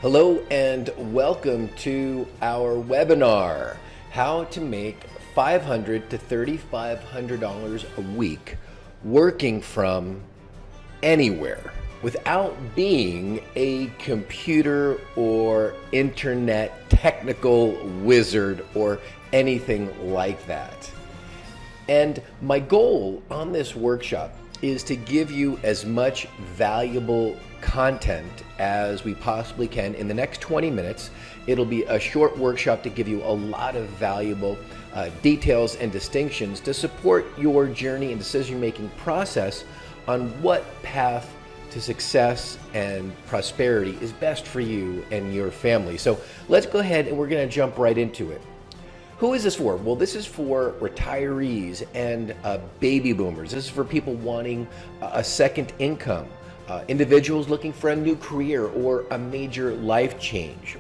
Hello and welcome to our webinar, How to Make $500 to $3,500 a week working from anywhere without being a computer or internet technical wizard or anything like that. And my goal on this workshop is to give you as much valuable content as we possibly can in the next 20 minutes. It'll be a short workshop to give you a lot of valuable details and distinctions to support your journey and decision-making process on what path to success and prosperity is best for you and your family. So let's go ahead and we're going to jump right into it. Who is this for? Well, this is for retirees and baby boomers. This is for people wanting a second income, individuals looking for a new career or a major life change,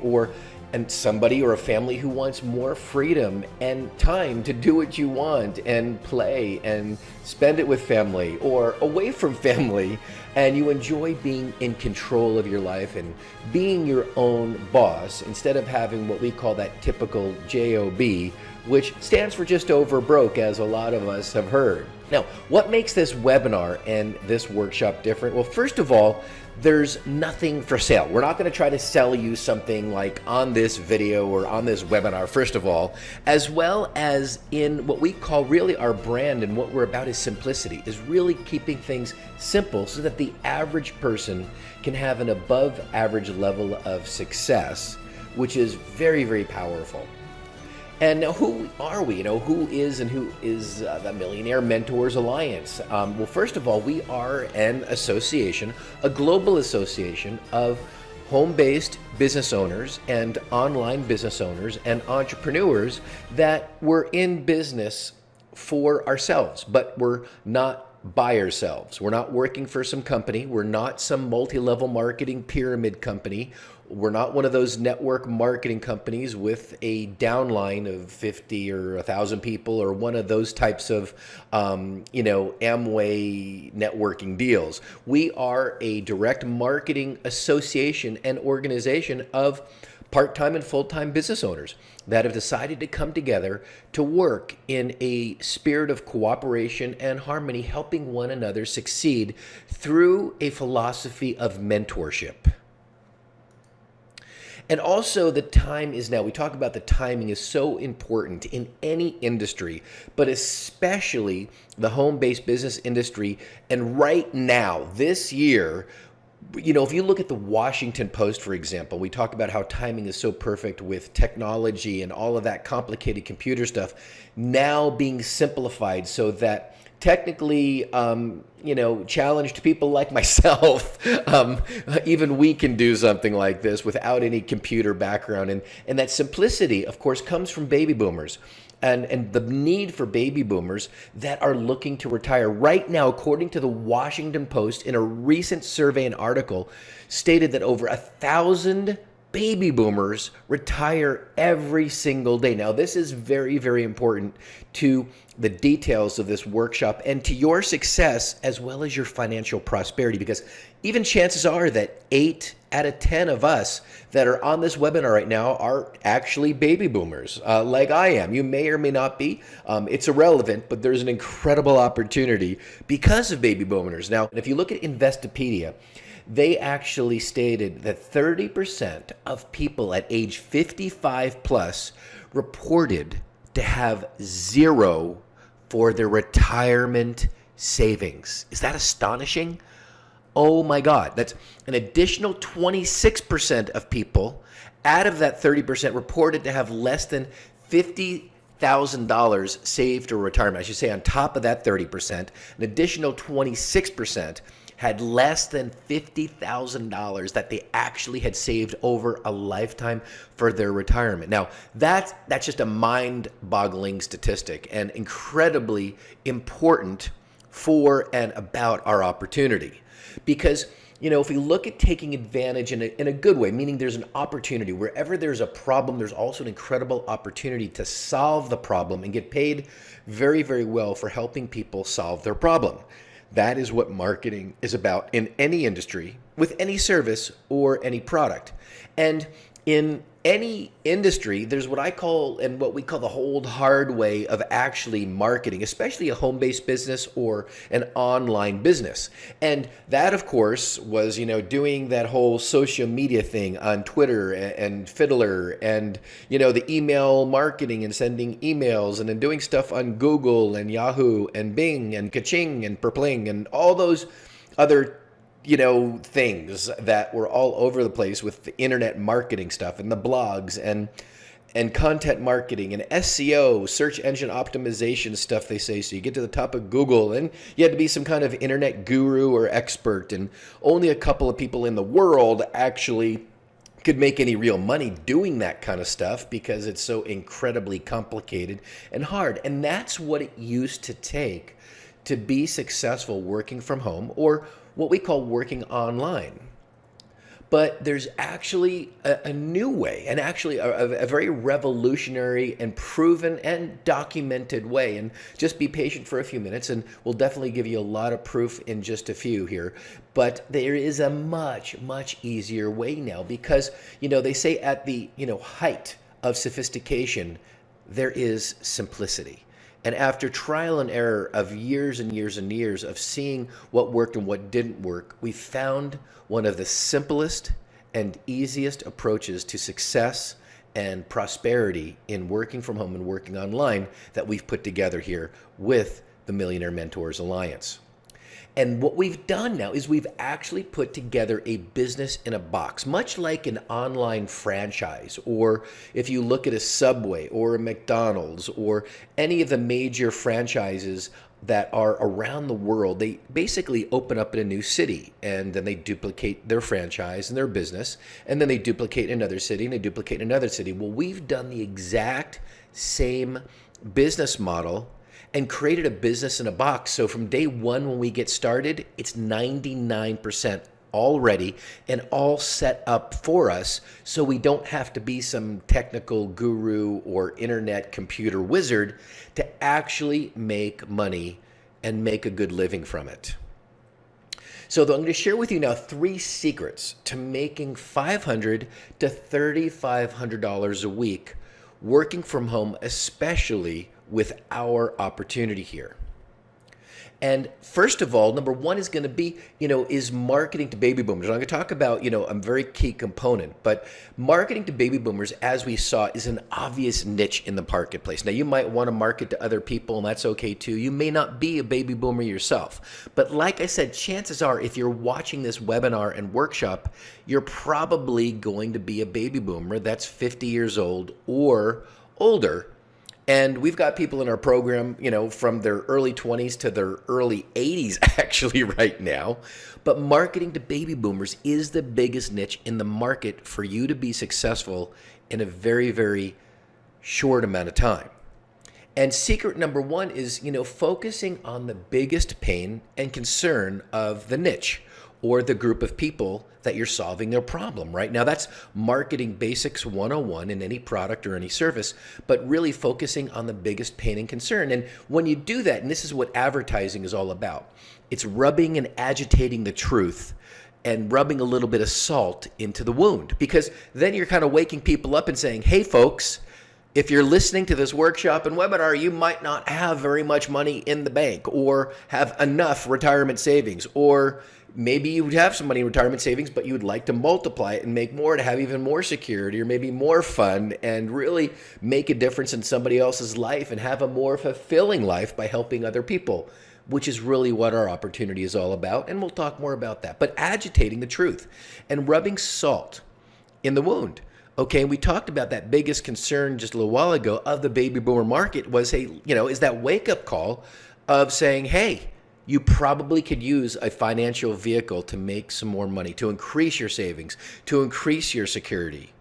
and somebody or a family who wants more freedom and time to do what you want and play and spend it with family or away from family, and you enjoy being in control of your life and being your own boss instead of having what we call that typical JOB, which stands for just over broke, as a lot of us have heard. Now, what makes this webinar and this workshop different? Well, first of all, there's nothing for sale. We're not going to try to sell you something like on this video or on this webinar, first of all, as well as in what we call really our brand, and what we're about is simplicity, is really keeping things simple so that the average person can have an above average level of success, which is very, very powerful. And now, who are we? Who is the Millionaire Mentors Alliance? Well, first of all, we are an association, a global association of home-based business owners and online business owners and entrepreneurs that we're in business for ourselves, but we're not by ourselves. We're not working for some company. We're not some multi-level marketing pyramid company. We're not one of those network marketing companies with a downline of 50 or 1,000 people, or one of those types of, Amway networking deals. We are a direct marketing association and organization of part-time and full-time business owners that have decided to come together to work in a spirit of cooperation and harmony, helping one another succeed through a philosophy of mentorship. And also, the time is now. We talk about the timing is so important in any industry, but especially the home-based business industry. And right now, this year, if you look at the Washington Post, for example, we talk about how timing is so perfect with technology and all of that complicated computer stuff now being simplified so that technically, challenged people like myself, even we can do something like this without any computer background. And that simplicity, of course, comes from baby boomers. And the need for baby boomers that are looking to retire right now, according to the Washington Post, in a recent survey and article, stated that over 1,000 baby boomers retire every single day. Now, this is very, very important to the details of this workshop and to your success as well as your financial prosperity, because even chances are that 8 out of 10 of us that are on this webinar right now are actually baby boomers, like I am. You may or may not be. It's irrelevant, but there's an incredible opportunity because of baby boomers. Now, if you look at Investopedia, they actually stated that 30% of people at age 55 plus reported to have zero for their retirement savings. Is that astonishing? Oh my God, that's an additional 26% of people out of that 30% reported to have less than $50,000 saved for retirement. I should say on top of that 30%, an additional 26% had less than $50,000 that they actually had saved over a lifetime for their retirement. Now, that's just a mind-boggling statistic and incredibly important for and about our opportunity. Because, if we look at taking advantage in a good way, meaning there's an opportunity, wherever there's a problem, there's also an incredible opportunity to solve the problem and get paid very, very well for helping people solve their problem. That is what marketing is about in any industry, with any service or any product. And in any industry, there's what I call and what we call the hold hard way of actually marketing, especially a home-based business or an online business. And that, of course, was, doing that whole social media thing on Twitter and Fiddler and, the email marketing and sending emails and then doing stuff on Google and Yahoo and Bing and Kaching and Perpling and all those other things that were all over the place with the internet marketing stuff and the blogs and content marketing and SEO, search engine optimization stuff, they say. So you get to the top of Google and you had to be some kind of internet guru or expert, and only a couple of people in the world actually could make any real money doing that kind of stuff because it's so incredibly complicated and hard. And that's what it used to take to be successful working from home, or what we call working online. But there's actually a new way, and actually a very revolutionary and proven and documented way. And just be patient for a few minutes, and we'll definitely give you a lot of proof in just a few here. But there is a much, much easier way now because, they say at the, height of sophistication, there is simplicity. And after trial and error of years and years and years of seeing what worked and what didn't work, we found one of the simplest and easiest approaches to success and prosperity in working from home and working online that we've put together here with the Millionaire Mentors Alliance. And what we've done now is we've actually put together a business in a box, much like an online franchise, or if you look at a Subway or a McDonald's or any of the major franchises that are around the world. They basically open up in a new city, and then they duplicate their franchise and their business, and then they duplicate another city and they duplicate another city. Well, we've done the exact same business model and created a business in a box. So from day one, when we get started, it's 99% all ready and all set up for us, so we don't have to be some technical guru or internet computer wizard to actually make money and make a good living from it. So I'm going to share with you now 3 secrets to making $500 to $3,500 a week working from home, especially with our opportunity here. And first of all, number one is going to be, is marketing to baby boomers. I'm going to talk about, a very key component, but marketing to baby boomers, as we saw, is an obvious niche in the marketplace. Now, you might want to market to other people, and that's okay too. You may not be a baby boomer yourself, but like I said, chances are if you're watching this webinar and workshop, you're probably going to be a baby boomer that's 50 years old or older. And we've got people in our program, from their early 20s to their early 80s actually right now. But marketing to baby boomers is the biggest niche in the market for you to be successful in a very, very short amount of time. And secret number one is, focusing on the biggest pain and concern of the niche or the group of people that you're solving their problem, right? Now, that's marketing basics 101 in any product or any service, but really focusing on the biggest pain and concern. And when you do that, and this is what advertising is all about, it's rubbing and agitating the truth and rubbing a little bit of salt into the wound, because then you're kind of waking people up and saying, hey, folks, if you're listening to this workshop and webinar, you might not have very much money in the bank or have enough retirement savings, or maybe you would have some money in retirement savings, but you would like to multiply it and make more to have even more security or maybe more fun and really make a difference in somebody else's life and have a more fulfilling life by helping other people, which is really what our opportunity is all about. And we'll talk more about that. But agitating the truth and rubbing salt in the wound. Okay, and we talked about that biggest concern just a little while ago of the baby boomer market was, hey, is that wake-up call of saying, hey, you probably could use a financial vehicle to make some more money, to increase your savings, to increase your security.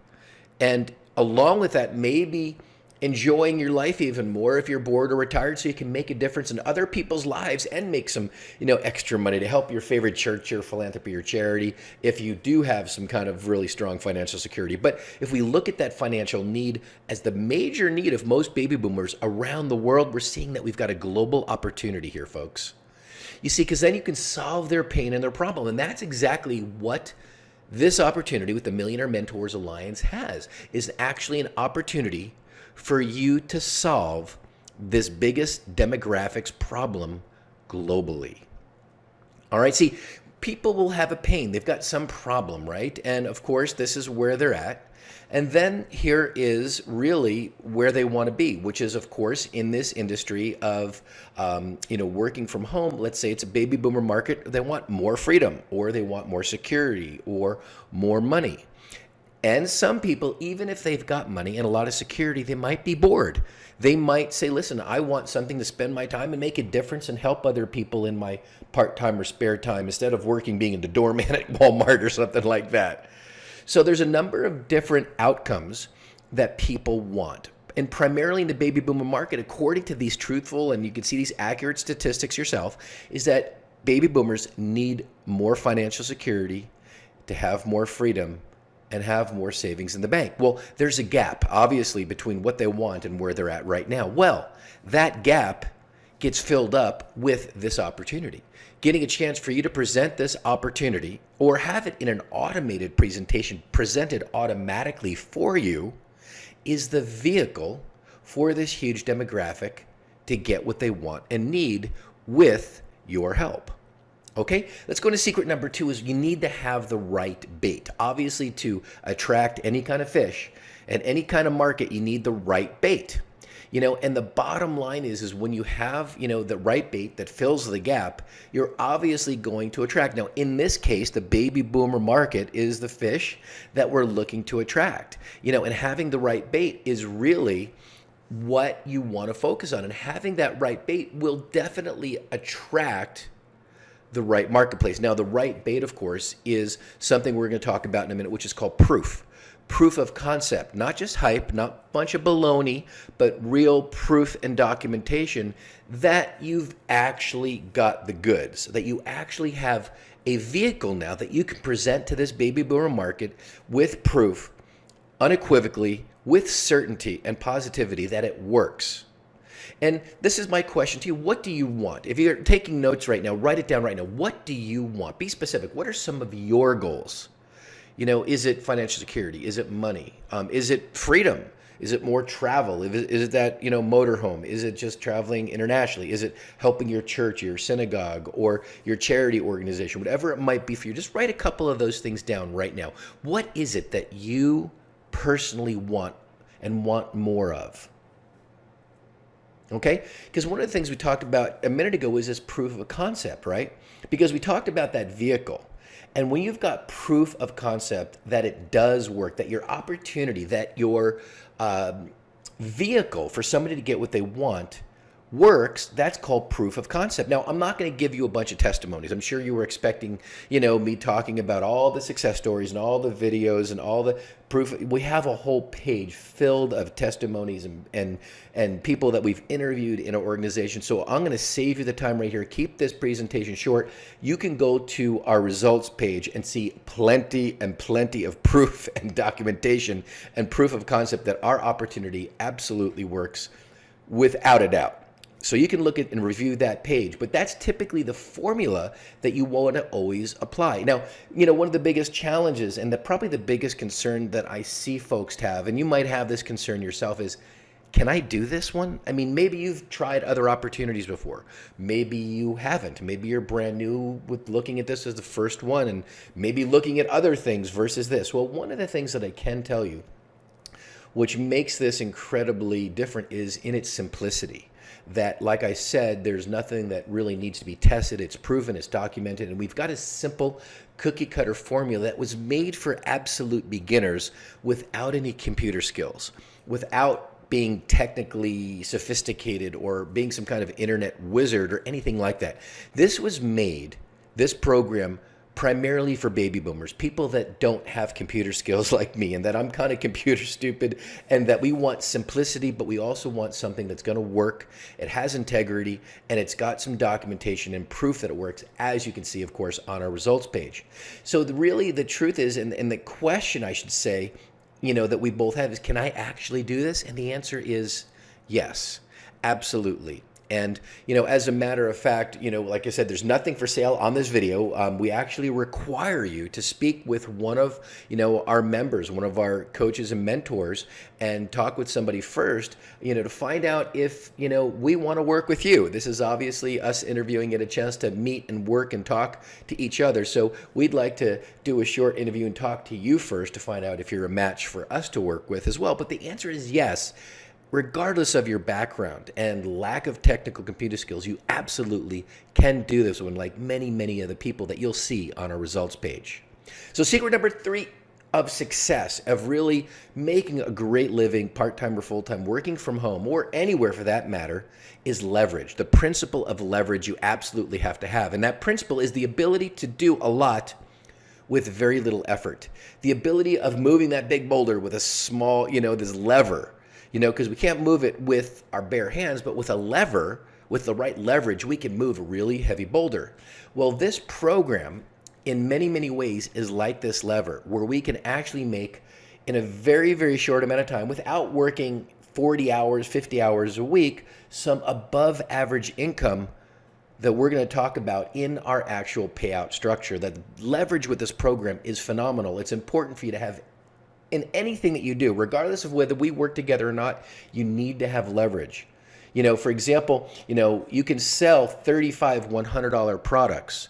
And along with that, maybe enjoying your life even more if you're bored or retired, so you can make a difference in other people's lives and make some, extra money to help your favorite church or philanthropy or charity if you do have some kind of really strong financial security. But if we look at that financial need as the major need of most baby boomers around the world, we're seeing that we've got a global opportunity here, folks. You see, because then you can solve their pain and their problem. And that's exactly what this opportunity with the Millionaire Mentors Alliance is actually an opportunity for you to solve this biggest demographics problem globally. All right, see, people will have a pain. They've got some problem, right? And of course, this is where they're at. And then here is really where they want to be, which is, of course, in this industry of, working from home. Let's say it's a baby boomer market. They want more freedom, or they want more security, or more money. And some people, even if they've got money and a lot of security, they might be bored. They might say, listen, I want something to spend my time and make a difference and help other people in my part-time or spare time instead of being the doorman at Walmart or something like that. So there's a number of different outcomes that people want. And primarily in the baby boomer market, according to these truthful, and you can see these accurate statistics yourself, is that baby boomers need more financial security to have more freedom and have more savings in the bank. Well, there's a gap, obviously, between what they want and where they're at right now. Well, that gap gets filled up with this opportunity. Getting a chance for you to present this opportunity or have it in an automated presentation presented automatically for you is the vehicle for this huge demographic to get what they want and need with your help. Okay, let's go to secret number 2 is you need to have the right bait. Obviously, to attract any kind of fish and any kind of market, you need the right bait. And the bottom line is when you have, the right bait that fills the gap, you're obviously going to attract. Now, in this case, the baby boomer market is the fish that we're looking to attract. And having the right bait is really what you want to focus on. And having that right bait will definitely attract the right marketplace. Now, the right bait, of course, is something we're going to talk about in a minute, which is called proof. Proof of concept, not just hype, not a bunch of baloney, but real proof and documentation that you've actually got the goods, that you actually have a vehicle now that you can present to this baby boomer market with proof, unequivocally, with certainty and positivity that it works. And this is my question to you. What do you want? If you're taking notes right now, write it down right now. What do you want? Be specific. What are some of your goals? Is it financial security? Is it money? Is it freedom? Is it more travel? Is it that, motorhome? Is it just traveling internationally? Is it helping your church, your synagogue, or your charity organization? Whatever it might be for you, just write a couple of those things down right now. What is it that you personally want and want more of? Okay? Because one of the things we talked about a minute ago was this proof of a concept, right? Because we talked about that vehicle. And when you've got proof of concept that it does work, that your opportunity, that your vehicle for somebody to get what they want works, that's called proof of concept. Now, I'm not going to give you a bunch of testimonies. I'm sure you were expecting, me talking about all the success stories and all the videos and all the proof. We have a whole page filled of testimonies and people that we've interviewed in our organization. So I'm going to save you the time right here. Keep this presentation short. You can go to our results page and see plenty and plenty of proof and documentation and proof of concept that our opportunity absolutely works without a doubt. So you can look at and review that page, but that's typically the formula that you want to always apply. Now, one of the biggest challenges and probably the biggest concern that I see folks have, and you might have this concern yourself, is, can I do this one? I mean, maybe you've tried other opportunities before. Maybe you haven't. Maybe you're brand new with looking at this as the first one and maybe looking at other things versus this. Well, one of the things that I can tell you, which makes this incredibly different, is in its simplicity. That, like I said, there's nothing that really needs to be tested. It's proven, it's documented, and we've got a simple cookie cutter formula that was made for absolute beginners without any computer skills, without being technically sophisticated or being some kind of internet wizard or anything like that. This was made, this program, primarily for baby boomers, people that don't have computer skills like me, and that I'm kind of computer stupid, and that we want simplicity, but we also want something that's going to work. It has integrity, and it's got some documentation and proof that it works, as you can see, of course, on our results page. So really the truth is, and the question I should say, that we both have is, can I actually do this? And the answer is yes, absolutely. And, as a matter of fact, like I said, there's nothing for sale on this video. We actually require you to speak with one of, our members, one of our coaches and mentors, and talk with somebody first, to find out if, we want to work with you. This is obviously us interviewing, get a chance to meet and work and talk to each other. So we'd like to do a short interview and talk to you first to find out if you're a match for us to work with as well. But the answer is yes. Regardless of your background and lack of technical computer skills, you absolutely can do this one, like many, many other people that you'll see on our results page. So secret number 3 of success, of really making a great living, part-time or full-time, working from home or anywhere for that matter, is leverage. The principle of leverage you absolutely have to have. And that principle is the ability to do a lot with very little effort. The ability of moving that big boulder with a small, this lever. Because we can't move it with our bare hands, but with a lever, with the right leverage, we can move a really heavy boulder. Well, this program, in many, many ways, is like this lever, where we can actually make, in a very, very short amount of time, without working 40 hours, 50 hours a week, some above average income that we're going to talk about in our actual payout structure. That leverage with this program is phenomenal. It's important for you to have in anything that you do, regardless of whether we work together or not. You need to have leverage. For example, you can sell $3,500 $100 products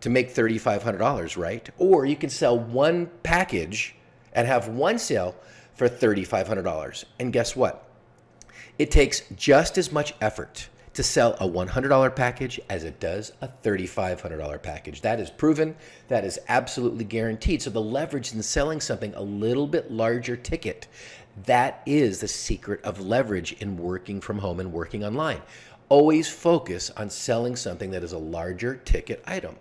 to make $3,500, right? Or you can sell one package and have one sale for $3,500. And guess what? It takes just as much effort to sell a $100 package as it does a $3,500 package. That is proven. That is absolutely guaranteed. So the leverage in selling something a little bit larger ticket, that is the secret of leverage in working from home and working online. Always focus on selling something that is a larger ticket item.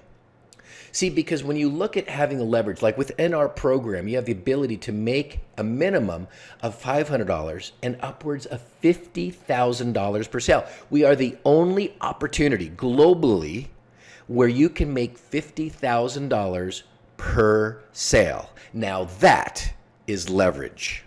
See, because when you look at having a leverage, like within our program, you have the ability to make a minimum of $500 and upwards of $50,000 per sale. We are the only opportunity globally where you can make $50,000 per sale. Now that is leverage.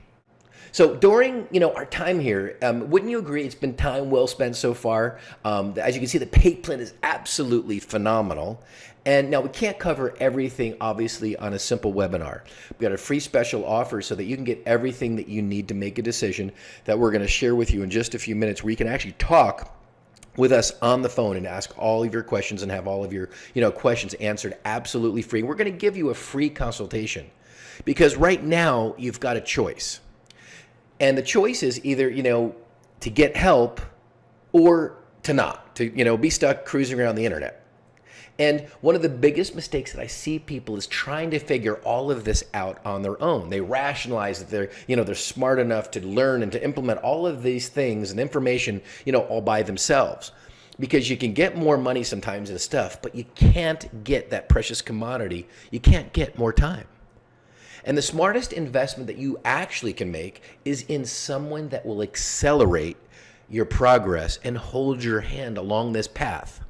So during our time here, wouldn't you agree it's been time well spent so far? As you can see, the pay plan is absolutely phenomenal. And now we can't cover everything, obviously, on a simple webinar. We've got a free special offer so that you can get everything that you need to make a decision that we're going to share with you in just a few minutes, where you can actually talk with us on the phone and ask all of your questions and have all of your questions answered absolutely free. We're going to give you a free consultation because right now you've got a choice. And the choice is either, to get help or to not, to, be stuck cruising around the internet. And one of the biggest mistakes that I see people is trying to figure all of this out on their own. They rationalize that they're smart enough to learn and to implement all of these things and information, all by themselves. Because you can get more money sometimes in stuff, but you can't get that precious commodity. You can't get more time. And the smartest investment that you actually can make is in someone that will accelerate your progress and hold your hand along this path.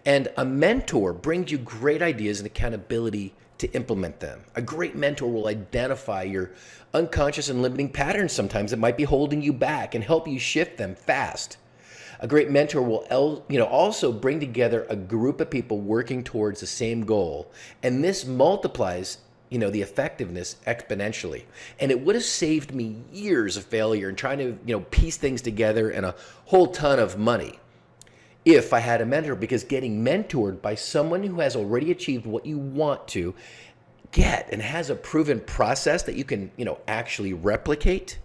And a mentor brings you great ideas and accountability to implement them. A great mentor will identify your unconscious and limiting patterns sometimes that might be holding you back and help you shift them fast. A great mentor will also bring together a group of people working towards the same goal. And this multiplies the effectiveness exponentially. And it would have saved me years of failure and trying to, piece things together and a whole ton of money if I had a mentor, because getting mentored by someone who has already achieved what you want to get and has a proven process that you can, actually replicate,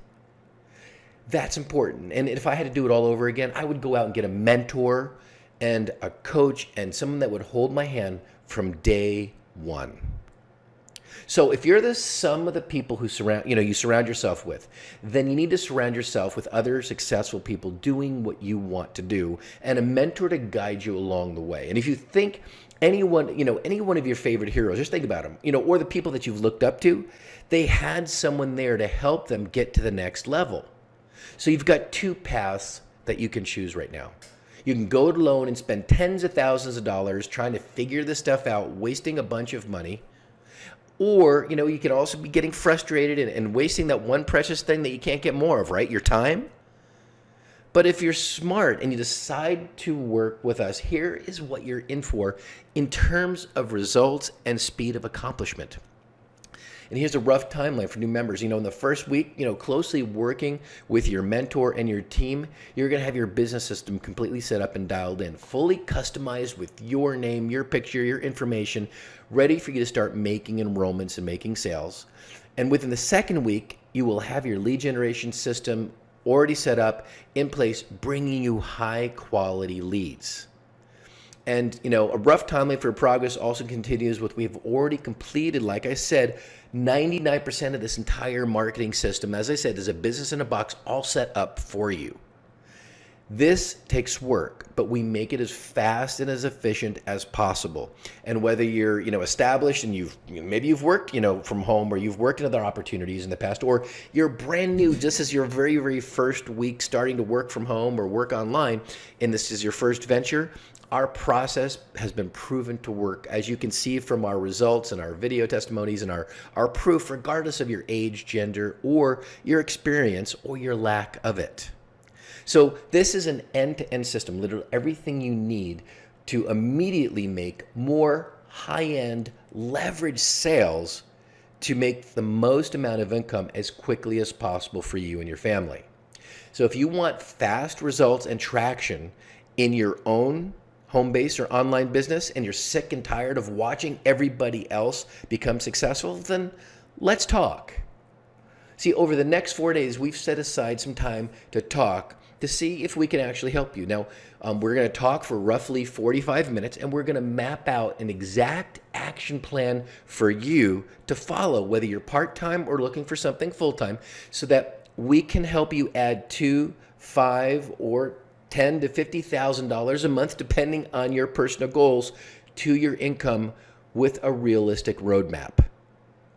that's important. And if I had to do it all over again, I would go out and get a mentor and a coach and someone that would hold my hand from day one. So if you're the sum of the people who you surround yourself with, then you need to surround yourself with other successful people doing what you want to do and a mentor to guide you along the way. And if you think any one of your favorite heroes, just think about them, or the people that you've looked up to, they had someone there to help them get to the next level. So you've got two paths that you can choose right now. You can go it alone and spend tens of thousands of dollars trying to figure this stuff out, wasting a bunch of money. Or, you can also be getting frustrated and wasting that one precious thing that you can't get more of, right? Your time. But if you're smart and you decide to work with us, here is what you're in for in terms of results and speed of accomplishment. And here's a rough timeline for new members. In the first week, closely working with your mentor and your team, you're going to have your business system completely set up and dialed in, fully customized with your name, your picture, your information, ready for you to start making enrollments and making sales. And within the second week, you will have your lead generation system already set up in place, bringing you high quality leads. And, a rough timeline for progress also continues with we've already completed, like I said, 99% of this entire marketing system. As I said, there's a business in a box all set up for you. This takes work, but we make it as fast and as efficient as possible. And whether you're, established and maybe you've worked, from home, or you've worked in other opportunities in the past, or you're brand new, just as your very, very first week starting to work from home or work online, and this is your first venture, our process has been proven to work, as you can see from our results and our video testimonies and our proof, regardless of your age, gender, or your experience or your lack of it. So this is an end-to-end system, literally everything you need to immediately make more high-end leverage sales to make the most amount of income as quickly as possible for you and your family. So if you want fast results and traction in your own home-based or online business, and you're sick and tired of watching everybody else become successful, then let's talk. See, over the next 4 days, we've set aside some time to talk to see if we can actually help you. Now, we're going to talk for roughly 45 minutes, and we're going to map out an exact action plan for you to follow, whether you're part-time or looking for something full-time, so that we can help you add $2, $5, or $10,000 to $50,000 a month, depending on your personal goals, to your income with a realistic roadmap.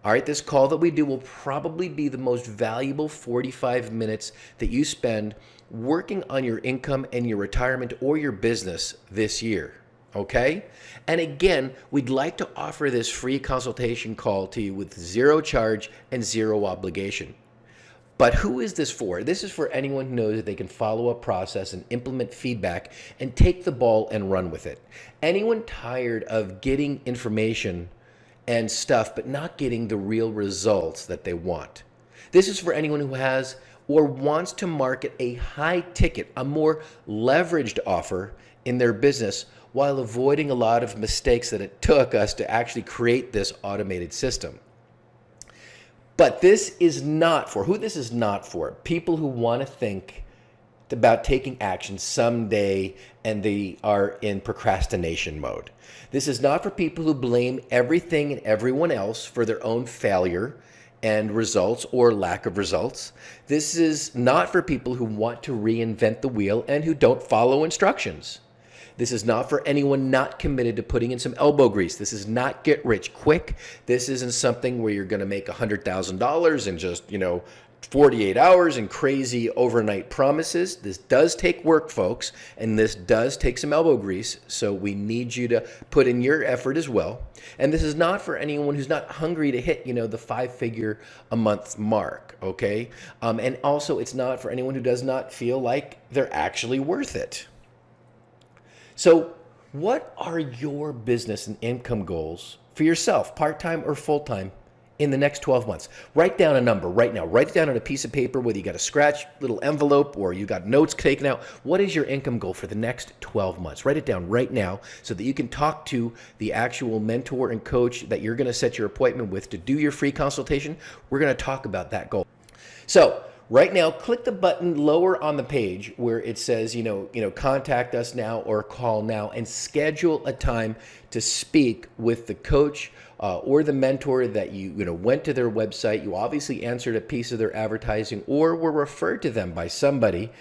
All right, this call that we do will probably be the most valuable 45 minutes that you spend working on your income and your retirement or your business this year, okay? And again, we'd like to offer this free consultation call to you with zero charge and zero obligation. But who is this for? This is for anyone who knows that they can follow a process and implement feedback and take the ball and run with it. Anyone tired of getting information and stuff, but not getting the real results that they want. This is for anyone who has or wants to market a high ticket, a more leveraged offer in their business while avoiding a lot of mistakes that it took us to actually create this automated system. But this is not for, who this is not for? People who want to think about taking action someday and they are in procrastination mode. This is not for people who blame everything and everyone else for their own failure and results or lack of results. This is not for people who want to reinvent the wheel and who don't follow instructions. This is not for anyone not committed to putting in some elbow grease. This is not get rich quick. This isn't something where you're going to make $100,000 in just, 48 hours and crazy overnight promises. This does take work, folks, and this does take some elbow grease. So we need you to put in your effort as well. And this is not for anyone who's not hungry to hit, the 5-figure a month mark, okay? And also it's not for anyone who does not feel like they're actually worth it. So what are your business and income goals for yourself, part-time or full-time, in the next 12 months? Write down a number right now. Write it down on a piece of paper, whether you got a scratch little envelope or you got notes taken out. What is your income goal for the next 12 months? Write it down right now so that you can talk to the actual mentor and coach that you're going to set your appointment with to do your free consultation. We're going to talk about that goal. So right now, click the button lower on the page where it says, contact us now or call now, and schedule a time to speak with the coach or the mentor that you went to their website. You obviously answered a piece of their advertising or were referred to them by somebody.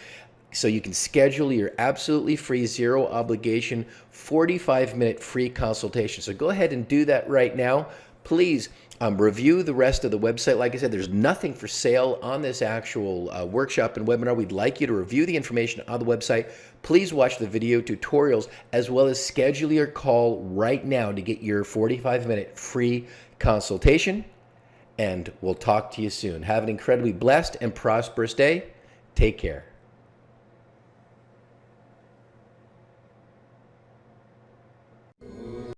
So you can schedule your absolutely free, zero obligation, 45-minute free consultation. So go ahead and do that right now. Please review the rest of the website. Like I said, there's nothing for sale on this actual workshop and webinar. We'd like you to review the information on the website. Please watch the video tutorials as well as schedule your call right now to get your 45-minute free consultation. And we'll talk to you soon. Have an incredibly blessed and prosperous day. Take care.